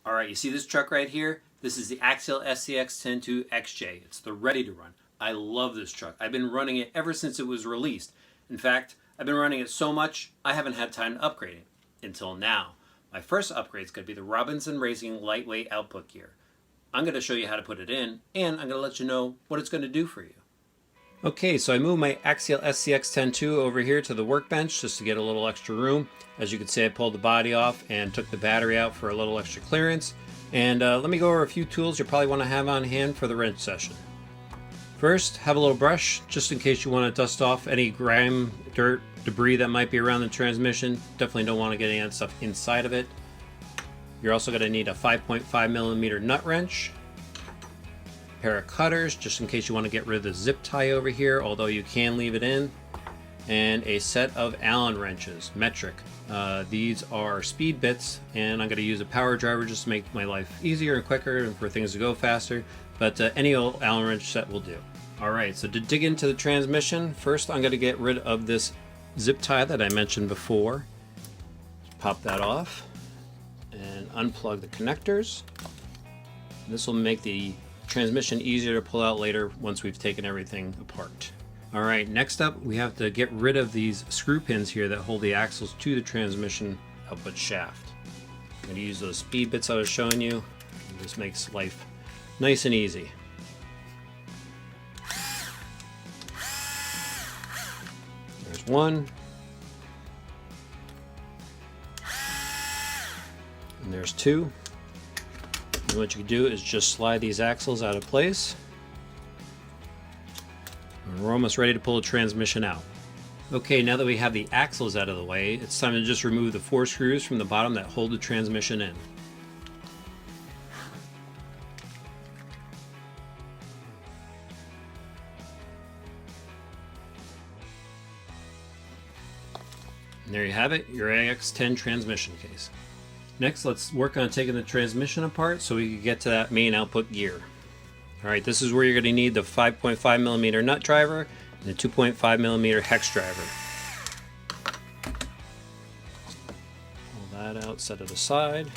All right, you see this truck right here? This is the Axial SCX10 to XJ. It's the ready to run. I love this truck. I've been running it ever since it was released. In fact, I've been running it so much, I haven't had time to upgrade it. Until now. My first upgrade is going to be the Robinson Racing lightweight output gear. I'm going to show you how to put it in, and I'm going to let you know what it's going to do for you. Okay, so I moved my Axial SCX10 over here to the workbench just to get a little extra room. As you can see, I pulled the body off and took the battery out for a little extra clearance. And let me go over a few tools you probably want to have on hand for the wrench session. First, have a little brush just in case you want to dust off any grime, dirt, debris that might be around the transmission. Definitely don't want to get any of that stuff inside of it. You're also going to need a 5.5mm nut wrench, a pair of cutters just in case you want to get rid of the zip tie over here, although you can leave it in, and a set of Allen wrenches, metric. These are speed bits, and I'm going to use a power driver just to make my life easier and quicker and for things to go faster, but any old Allen wrench set will do. Alright, so to dig into the transmission, first I'm going to get rid of this zip tie that I mentioned before. Pop that off and unplug the connectors. This will make the transmission easier to pull out later once we've taken everything apart. Alright, next up we have to get rid of these screw pins here that hold the axles to the transmission output shaft. I'm going to use those speed bits I was showing you. This makes life nice and easy. There's one. And there's two. And what you can do is just slide these axles out of place. And we're almost ready to pull the transmission out. Okay, now that we have the axles out of the way, it's time to just remove the 4 screws from the bottom that hold the transmission in. And there you have it, your AX10 transmission case. Next, let's work on taking the transmission apart so we can get to that main output gear. Alright, this is where you're going to need the 5.5mm nut driver and the 2.5mm hex driver. Pull that out, set it aside,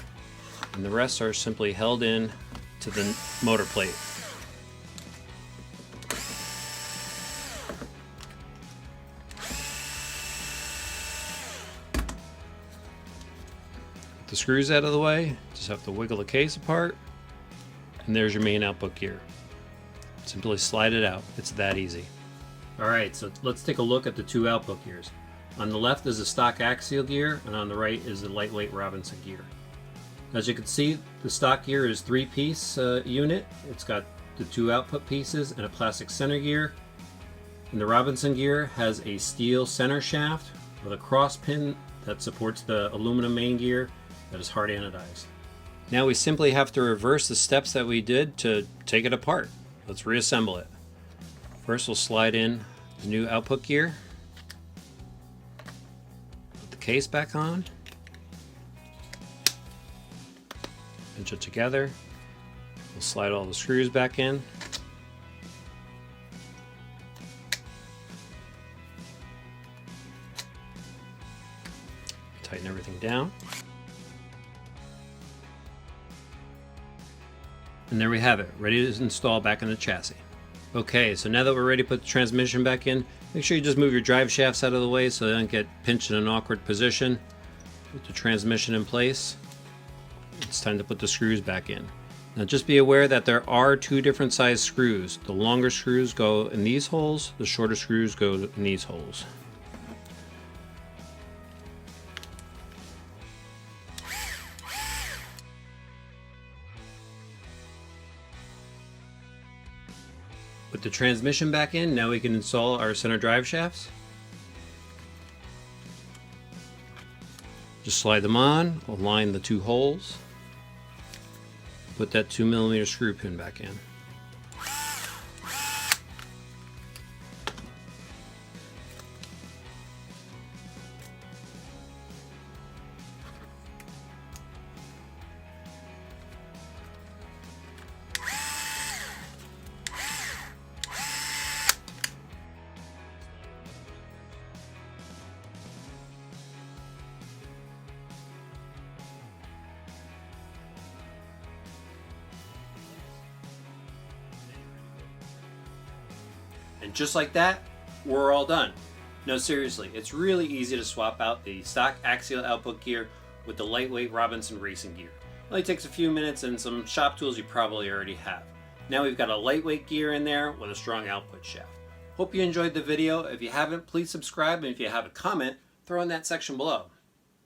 and the rest are simply held in to the motor plate. The screws out of the way, just have to wiggle the case apart, and there's your main output gear. Simply slide it out. It's that easy. Alright, so let's take a look at the 2 output gears. On the left is the stock Axial gear, and on the right is the lightweight Robinson gear. As you can see, the stock gear is 3-piece unit. It's got the 2 output pieces and a plastic center gear. And the Robinson gear has a steel center shaft with a cross pin that supports the aluminum main gear that is hard anodized. Now we simply have to reverse the steps that we did to take it apart. Let's reassemble it. First we'll slide in the new output gear. Put the case back on. Pinch it together. We'll slide all the screws back in. Tighten everything down. And there we have it, ready to install back in the chassis. Okay, so now that we're ready to put the transmission back in, make sure you just move your drive shafts out of the way so they don't get pinched in an awkward position. Put the transmission in place. It's time to put the screws back in. Now just be aware that there are 2 different size screws. The longer screws go in these holes, the shorter screws go in these holes. With the transmission back in, now we can install our center drive shafts. Just slide them on, align the 2 holes, put that 2mm screw pin back in. And just like that, we're all done. No, seriously, it's really easy to swap out the stock Axial output gear with the lightweight Robinson racing gear. It only takes a few minutes and some shop tools you probably already have. Now we've got a lightweight gear in there with a strong output shaft. Hope you enjoyed the video. If you haven't, please subscribe, and if you have a comment, throw in that section below.